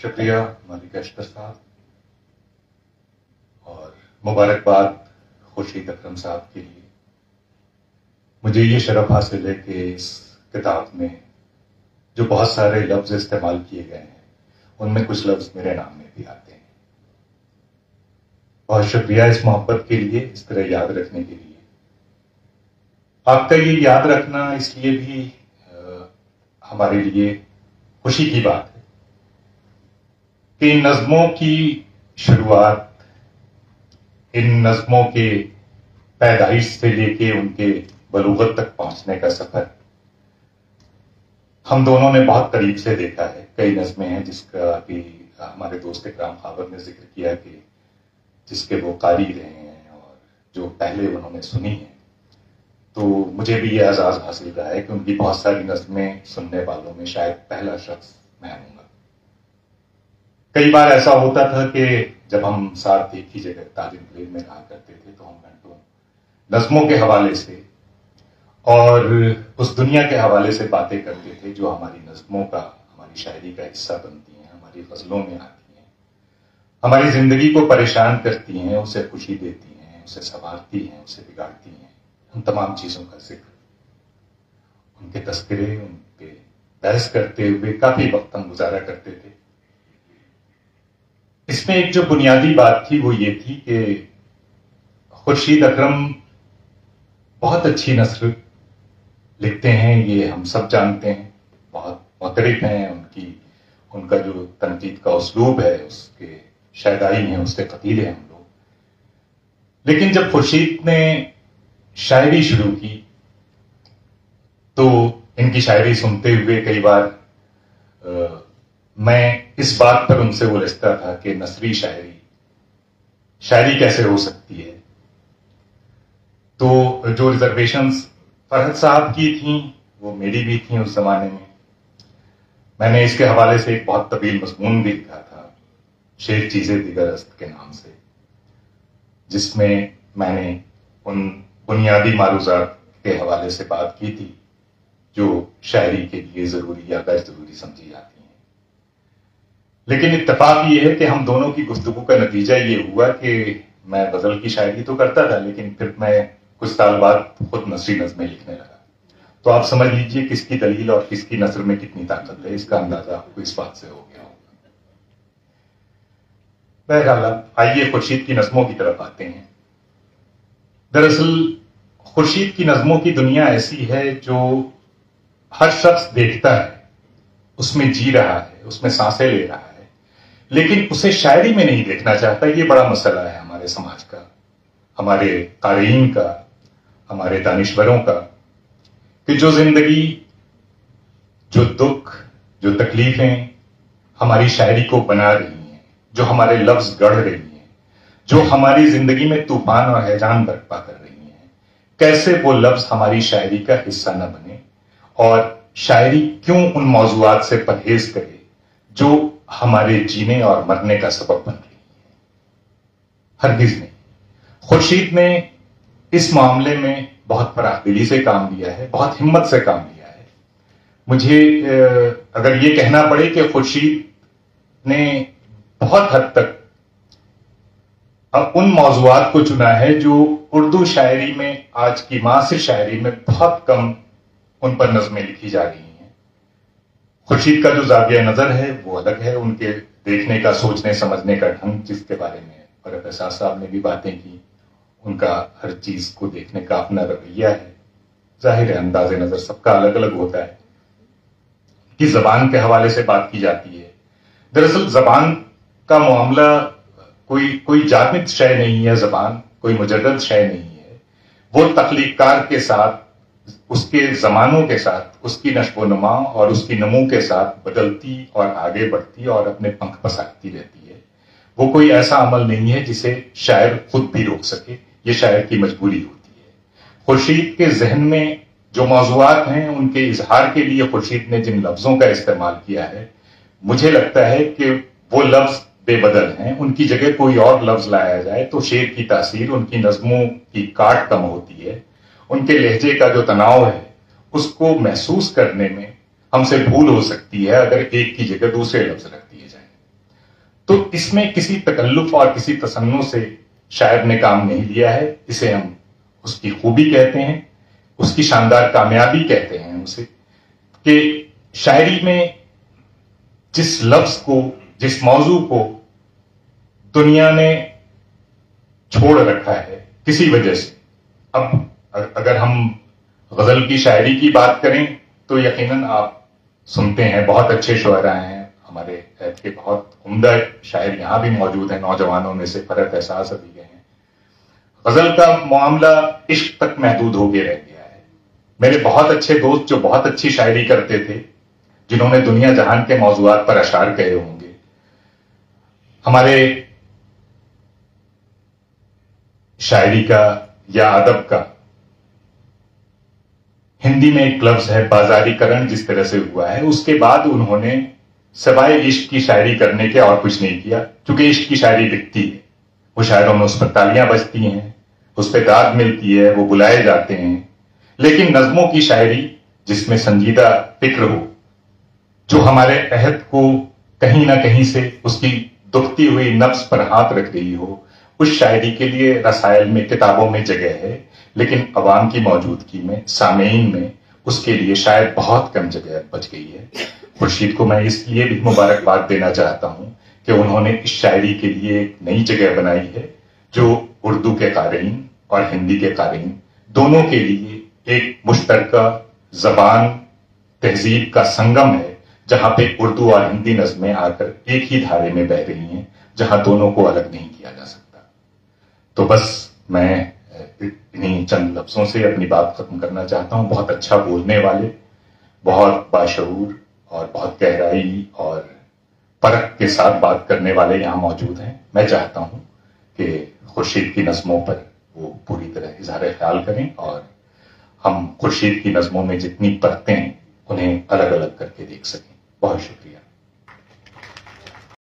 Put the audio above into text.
شکریہ ملک اشتر صاحب، اور مبارکباد خورشید اکرم صاحب کے لیے۔ مجھے یہ شرف حاصل ہے کہ اس کتاب میں جو بہت سارے لفظ استعمال کیے گئے ہیں ان میں کچھ لفظ میرے نام میں بھی آتے ہیں۔ بہت شکریہ اس محبت کے لیے، اس طرح یاد رکھنے کے لیے۔ آپ کا یہ یاد رکھنا اس لیے بھی ہمارے لیے خوشی کی بات ہے کہ ان نظموں کی شروعات، ان نظموں کے پیدائش سے لے کے ان کے بلوغت تک پہنچنے کا سفر ہم دونوں نے بہت قریب سے دیکھا ہے۔ کئی نظمیں ہیں جس کا بھی ہمارے دوست اکرام خاور نے ذکر کیا کہ جس کے وہ قاری رہے ہیں اور جو پہلے انہوں نے سنی ہیں، تو مجھے بھی یہ اعزاز حاصل رہا ہے کہ ان کی بہت ساری نظمیں سننے والوں میں شاید پہلا شخص میں ہوں گا۔ کئی بار ایسا ہوتا تھا کہ جب ہم ساتھ ایک ہی جگہ طالب علم میں رہا کرتے تھے تو ہم گھنٹوں نظموں کے حوالے سے اور اس دنیا کے حوالے سے باتیں کرتے تھے جو ہماری نظموں کا، ہماری شاعری کا حصہ بنتی ہیں، ہماری غزلوں میں آتی ہیں، ہماری زندگی کو پریشان کرتی ہیں، اسے خوشی دیتی ہیں، اسے سنوارتی ہیں، اسے بگاڑتی ہیں۔ ان تمام چیزوں کا ذکر، ان کے تذکرے، ان پہ بحث کرتے ہوئے کافی وقت ہم گزارا کرتے تھے۔ اس میں ایک جو بنیادی بات تھی وہ یہ تھی کہ خورشید اکرم بہت اچھی نثر لکھتے ہیں، یہ ہم سب جانتے ہیں، بہت معترف ہیں، ان کا جو تنقید کا اسلوب ہے اس کے شیدائی ہیں، اس کے قتیل ہیں ہم لوگ۔ لیکن جب خورشید نے شاعری شروع کی تو ان کی شاعری سنتے ہوئے کئی بار میں اس بات پر ان سے الجھتا تھا کہ نثری شاعری کیسے ہو سکتی ہے۔ تو جو ریزرویشنز فرحت صاحب کی تھیں وہ میری بھی تھیں اس زمانے میں۔ میں نے اس کے حوالے سے ایک بہت طویل مضمون بھی لکھا تھا، شعر چیزیں دیگر است کے نام سے، جس میں میں نے ان بنیادی معروضات کے حوالے سے بات کی تھی جو شاعری کے لیے ضروری یا غیر ضروری سمجھی جاتی ہیں۔ لیکن اتفاق یہ ہے کہ ہم دونوں کی گفتگو کا نتیجہ یہ ہوا کہ میں غزل کی شاعری تو کرتا تھا لیکن پھر میں کچھ سال بعد خود نثری نظمیں لکھنے لگا۔ تو آپ سمجھ لیجئے کس کی دلیل اور کس کی نثر میں کتنی طاقت ہے، اس کا اندازہ آپ کو اس بات سے ہو گیا ہوگا۔ بہرحال آئیے خورشید کی نظموں کی طرف آتے ہیں۔ دراصل خورشید کی نظموں کی دنیا ایسی ہے جو ہر شخص دیکھتا ہے، اس میں جی رہا ہے، اس میں سانسیں لے رہا ہے، لیکن اسے شاعری میں نہیں دیکھنا چاہتا۔ یہ بڑا مسئلہ ہے ہمارے سماج کا، ہمارے قارئین کا، ہمارے دانشوروں کا، کہ جو زندگی، جو دکھ، جو تکلیفیں ہماری شاعری کو بنا رہی ہیں، جو ہمارے لفظ گڑھ رہی ہیں، جو ہماری زندگی میں طوفان اور ہیجان برپا کر رہی ہیں، کیسے وہ لفظ ہماری شاعری کا حصہ نہ بنے اور شاعری کیوں ان موضوعات سے پرہیز کرے جو ہمارے جینے اور مرنے کا سبب بن رہی ہیں۔ ہرگز نہیں۔ خورشید نے اس معاملے میں بہت فراخ دلی سے کام لیا ہے، بہت ہمت سے کام لیا ہے۔ مجھے اگر یہ کہنا پڑے کہ خورشید نے بہت حد تک ان موضوعات کو چنا ہے جو اردو شاعری میں، آج کی معاصر شاعری میں بہت کم ان پر نظمیں لکھی جا رہی ہیں۔ خورشید کا جو زاویہ نظر ہے وہ الگ ہے، ان کے دیکھنے کا، سوچنے سمجھنے کا ڈھنگ، جس کے بارے میں فرحت احساس صاحب نے بھی باتیں کی، ان کا ہر چیز کو دیکھنے کا اپنا رویہ ہے۔ ظاہر ہے انداز نظر سب کا الگ الگ ہوتا ہے۔ کہ زبان کے حوالے سے بات کی جاتی ہے، دراصل زبان کا معاملہ کوئی جامد شے نہیں ہے، زبان کوئی مجرد شے نہیں ہے، وہ تخلیق کار کے ساتھ، اس کے زمانوں کے ساتھ، اس کی نشو و نما اور اس کی نمو کے ساتھ بدلتی اور آگے بڑھتی اور اپنے پنکھ پسارتی رہتی ہے۔ وہ کوئی ایسا عمل نہیں ہے جسے شاعر خود بھی روک سکے، یہ شاعر کی مجبوری ہوتی ہے۔ خورشید کے ذہن میں جو موضوعات ہیں ان کے اظہار کے لیے خورشید نے جن لفظوں کا استعمال کیا ہے، مجھے لگتا ہے کہ وہ لفظ بے بدل ہیں۔ ان کی جگہ کوئی اور لفظ لایا جائے تو شعر کی تاثیر، ان کی نظموں کی کاٹ کم ہوتی ہے، ان کے لہجے کا جو تناؤ ہے اس کو محسوس کرنے میں ہم سے بھول ہو سکتی ہے اگر ایک کی جگہ دوسرے لفظ رکھ دیے جائیں۔ تو اس میں کسی تکلف اور کسی تصنع سے شاعر نے کام نہیں لیا ہے. اسے ہم اس کی خوبی کہتے ہیں, اس کی شاندار کامیابی کہتے ہیں اسے, کہ شاعری میں جس لفظ کو, جس موضوع کو دنیا نے چھوڑ رکھا ہے کسی وجہ سے. اب اگر ہم غزل کی شاعری کی بات کریں تو یقیناً آپ سنتے ہیں بہت اچھے شعراء ہیں ہمارے عہد کے, بہت عمدہ شاعر یہاں بھی موجود ہیں, نوجوانوں میں سے فرحت احساس ابھی گئے ہیں. غزل کا معاملہ عشق تک محدود ہو کے رہ گیا ہے. میرے بہت اچھے دوست جو بہت اچھی شاعری کرتے تھے, جنہوں نے دنیا جہان کے موضوعات پر اشعار کہے ہوں گے, ہمارے شاعری کا یا ادب کا ہندی میں ایک لفظ ہے بازاری کرن, جس طرح سے ہوا ہے, اس کے بعد انہوں نے سوائے عشق کی شاعری کرنے کے اور کچھ نہیں کیا. چونکہ عشق کی شاعری بکتی ہے, وہ شاعروں میں اس پر تالیاں بجتی ہیں, اس پہ داد ملتی ہے, وہ بلائے جاتے ہیں. لیکن نظموں کی شاعری جس میں سنجیدہ فکر ہو, جو ہمارے عہد کو کہیں نہ کہیں سے اس کی دکھتی ہوئی نفس پر ہاتھ رکھ رہی ہو, اس شاعری کے لیے رسائل میں, کتابوں میں جگہ ہے. لیکن عوام کی موجودگی میں, سامعین میں اس کے لیے شاید بہت کم جگہ بچ گئی ہے. خورشید کو میں اس لیے بھی مبارکباد دینا چاہتا ہوں کہ انہوں نے اس شاعری کے لیے ایک نئی جگہ بنائی ہے, جو اردو کے قارئین اور ہندی کے قارئین دونوں کے لیے ایک مشترکہ زبان, تہذیب کا سنگم ہے, جہاں پہ اردو اور ہندی نظمیں آ کر ایک ہی دھارے میں بہ رہی ہیں, جہاں دونوں کو الگ نہیں کیا جا سکتا. تو بس میں انہیں چند لفظوں سے اپنی بات ختم کرنا چاہتا ہوں. بہت اچھا بولنے والے, بہت باشعور اور بہت گہرائی اور پرکھ کے ساتھ بات کرنے والے یہاں موجود ہیں. میں چاہتا ہوں کہ خورشید کی نظموں پر وہ پوری طرح اظہار خیال کریں, اور ہم خورشید کی نظموں میں جتنی پرتیں ہیں انہیں الگ الگ کر کے دیکھ سکیں. بہت شکریہ.